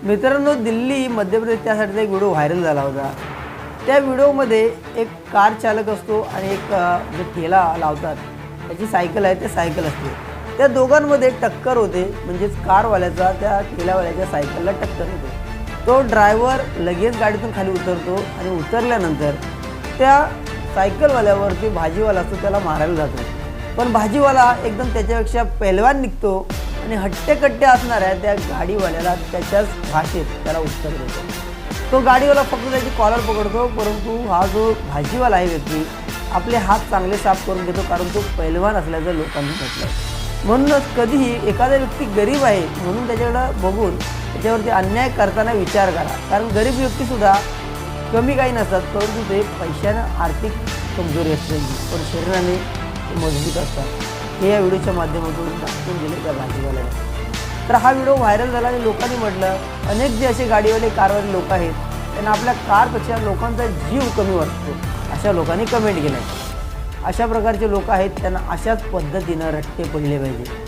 मित्रांनो, दिल्ली मध्य प्रदेश त्यासाठी एक व्हिडिओ व्हायरल झाला होता। त्या व्हिडिओमध्ये एक कार चालक असतो आणि एक जो ठेला लावतात त्याची सायकल आहे, ते सायकल असते। त्या दोघांमध्ये टक्कर होते, म्हणजेच कारवाल्याचा त्या ठेलावाल्याच्या सायकलला टक्कर होते। तो ड्रायव्हर लगेच गाडीतून खाली उतरतो आणि उतरल्यानंतर त्या सायकलवाल्यावरती भाजीवाला असतो त्याला मारायला जातो, पण भाजीवाला एकदम त्याच्यापेक्षा पहिलवान निघतो आणि हट्टेकट्टे असणाऱ्या त्या गाडीवाल्याला त्याच्याच भाषेत त्याला उत्तर देतो। तो गाडीवाला फक्त त्याची कॉलर पकडतो, परंतु हा जो भाजीवाला आहे व्यक्ती आपले हात चांगले साफ करून घेतो, कारण तो पहिलवान असल्याचं लोकांनी म्हटलं। म्हणूनच कधीही एखादा व्यक्ती गरीब आहे म्हणून त्याच्याकडे बघून त्याच्यावरती अन्याय करताना विचार करा, कारण गरीब व्यक्तीसुद्धा कमी काही नसतात, परंतु ते पैशानं आर्थिक कमजोरी असते, पण शरीराने मजबूत असतात। हे या व्हिडिओच्या माध्यमातून दाखवून दिले त्या भाजीवाल्याला। तर हा व्हिडिओ व्हायरल झाला आणि लोकांनी म्हटलं, अनेक जे असे गाडीवाले कारवाले लोक आहेत त्यांना आपल्या कारपेक्षा लोकांचा जीव कमी वाटतो, अशा लोकांनी कमेंट केलं। अशा प्रकारचे लोक आहेत, त्यांना अशाच पद्धतीनं रट्टे पडले पाहिजे।